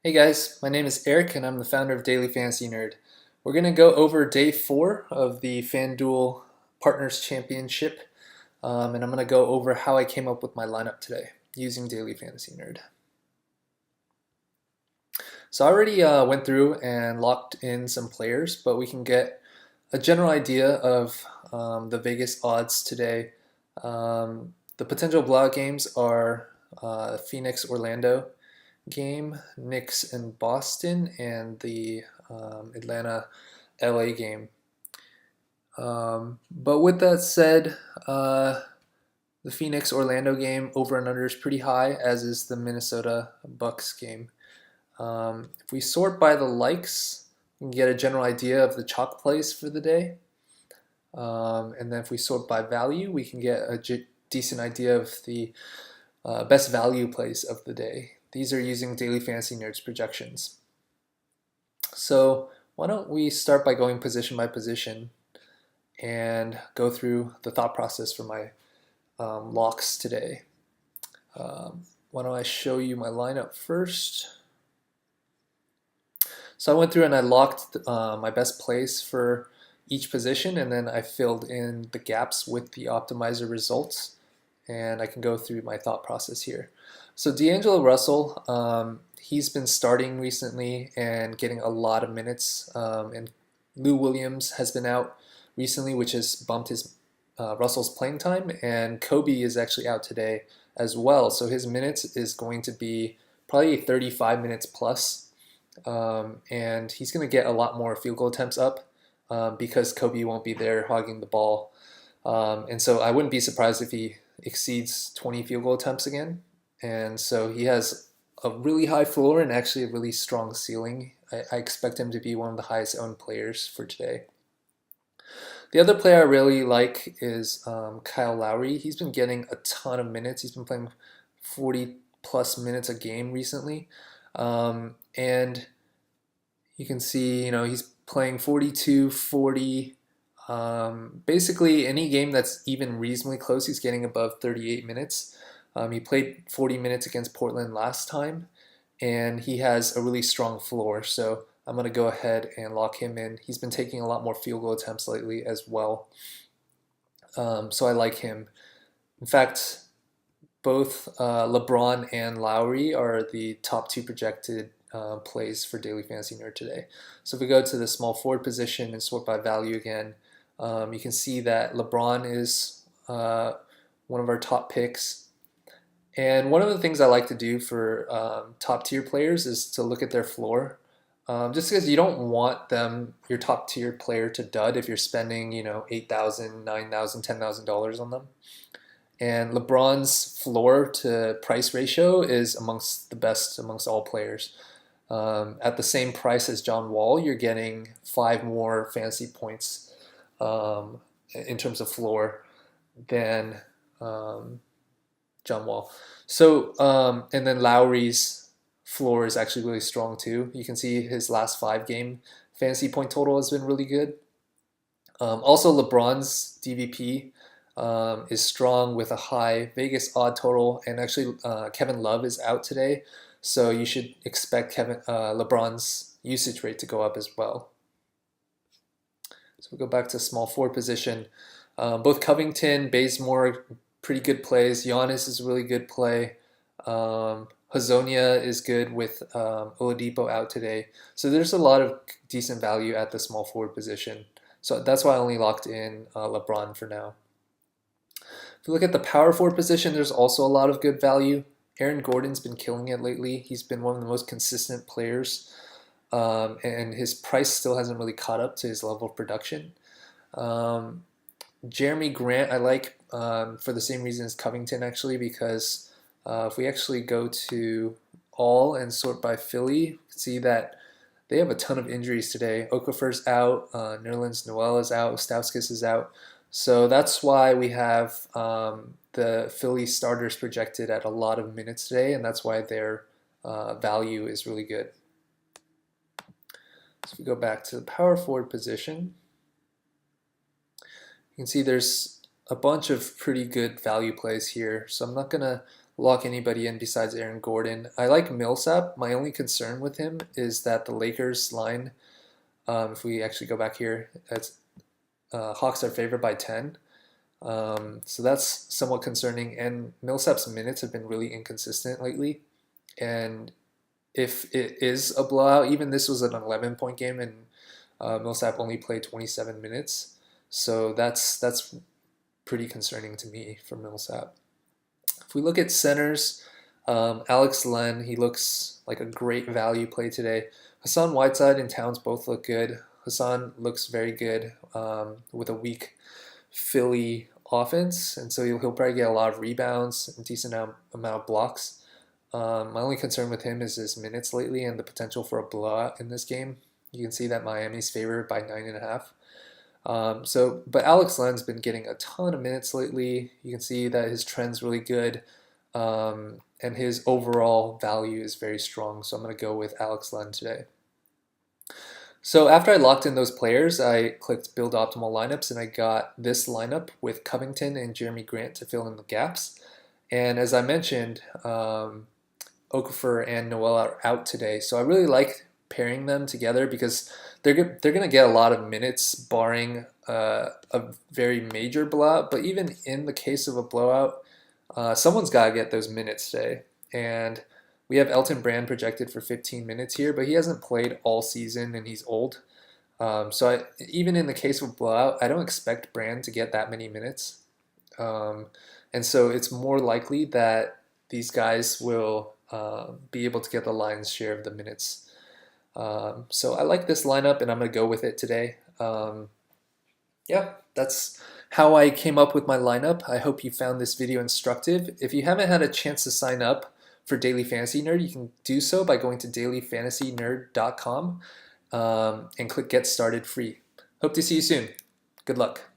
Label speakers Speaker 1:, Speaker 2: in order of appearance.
Speaker 1: Hey guys, my name is Eric and I'm the founder of Daily Fantasy Nerd. We're going to go over day 4 of the FanDuel Partners Championship, and I'm going to go over how I came up with my lineup today using Daily Fantasy Nerd. So I already went through and locked in some players, but we can get a general idea of the Vegas odds today. The potential blowout games are Phoenix, Orlando game, Knicks and Boston, and the Atlanta LA game. But with that said, the Phoenix Orlando game over and under is pretty high, as is the Minnesota Bucks game. If we sort by the likes, we can get a general idea of the chalk plays for the day. And then if we sort by value, we can get a decent idea of the best value plays of the day. These are using Daily Fantasy Nerds projections. So why don't we start by going position by position and go through the thought process for my locks today. Why don't I show you my lineup first? So I went through and I locked my best plays for each position, and then I filled in the gaps with the optimizer results, and I can go through my thought process here. So D'Angelo Russell, he's been starting recently and getting a lot of minutes, and Lou Williams has been out recently, which has bumped his Russell's playing time, and Kobe is actually out today as well. So his minutes is going to be probably 35 minutes plus, and he's going to get a lot more field goal attempts up because Kobe won't be there hogging the ball. And so I wouldn't be surprised if he exceeds 20 field goal attempts again. And so he has a really high floor and actually a really strong ceiling. I expect him to be one of the highest owned players for today. The other player I really like is Kyle Lowry. He's been getting a ton of minutes. He's been playing 40 plus minutes a game recently. And you can see, he's playing 42, 40. Basically, any game that's even reasonably close, he's getting above 38 minutes. He played 40 minutes against Portland last time, and he has a really strong floor. So I'm going to go ahead and lock him in. He's been taking a lot more field goal attempts lately as well. So I like him. In fact, both LeBron and Lowry are the top two projected plays for Daily Fantasy Nerd today. So if we go to the small forward position and sort by value again, you can see that LeBron is one of our top picks. And one of the things I like to do for top tier players is to look at their floor. Just because you don't want your top tier player to dud if you're spending, $8,000, $9,000, $10,000 on them. And LeBron's floor to price ratio is amongst the best amongst all players. At the same price as John Wall, you're getting 5 more fantasy points in terms of floor than John Wall. So, and then Lowry's floor is actually really strong too. You can see his last 5 game fantasy point total has been really good. Also, LeBron's DVP is strong with a high Vegas odd total, and actually Kevin Love is out today, so you should expect LeBron's usage rate to go up as well. So we go back to small forward position. Both Covington, Bazemore, pretty good plays. Giannis is a really good play. Hazonia is good with Oladipo out today. So there's a lot of decent value at the small forward position. So that's why I only locked in LeBron for now. If you look at the power forward position, there's also a lot of good value. Aaron Gordon's been killing it lately. He's been one of the most consistent players, and his price still hasn't really caught up to his level of production. Jeremy Grant I like for the same reason as Covington, actually, because if we actually go to all and sort by Philly, you can see that they have a ton of injuries today. Okafor's out, Nerlens Noel is out, Stauskas is out. So that's why we have the Philly starters projected at a lot of minutes today, and that's why their value is really good. So if we go back to the power forward position, you can see there's a bunch of pretty good value plays here. So I'm not going to lock anybody in besides Aaron Gordon. I like Millsap. My only concern with him is that the Lakers line, if we actually go back here, Hawks are favored by 10. So that's somewhat concerning. And Millsap's minutes have been really inconsistent lately. And if it is a blowout, even this was an 11-point game, and Millsap only played 27 minutes. So that's pretty concerning to me for Millsap. If we look at centers, Alex Len, he looks like a great value play today. Hassan Whiteside and Towns both look good. Hassan looks very good with a weak Philly offense, and so he'll probably get a lot of rebounds and decent amount of blocks. My only concern with him is his minutes lately and the potential for a blowout in this game. You can see that Miami's favored by 9.5. But Alex Len's been getting a ton of minutes lately. You can see that his trend's really good, and his overall value is very strong. So I'm going to go with Alex Len today. So after I locked in those players, I clicked Build Optimal Lineups, and I got this lineup with Covington and Jeremy Grant to fill in the gaps. And as I mentioned, Okafor and Noel are out today, so I really like pairing them together because they're going to get a lot of minutes, barring a very major blowout. But even in the case of a blowout, someone's got to get those minutes today. And we have Elton Brand projected for 15 minutes here, but he hasn't played all season and he's old. Even in the case of a blowout, I don't expect Brand to get that many minutes. And so it's more likely that these guys will be able to get the lion's share of the minutes. So I like this lineup, and I'm going to go with it today. Yeah, that's how I came up with my lineup. I hope you found this video instructive. If you haven't had a chance to sign up for Daily Fantasy Nerd, you can do so by going to dailyfantasynerd.com and click Get Started Free. Hope to see you soon. Good luck.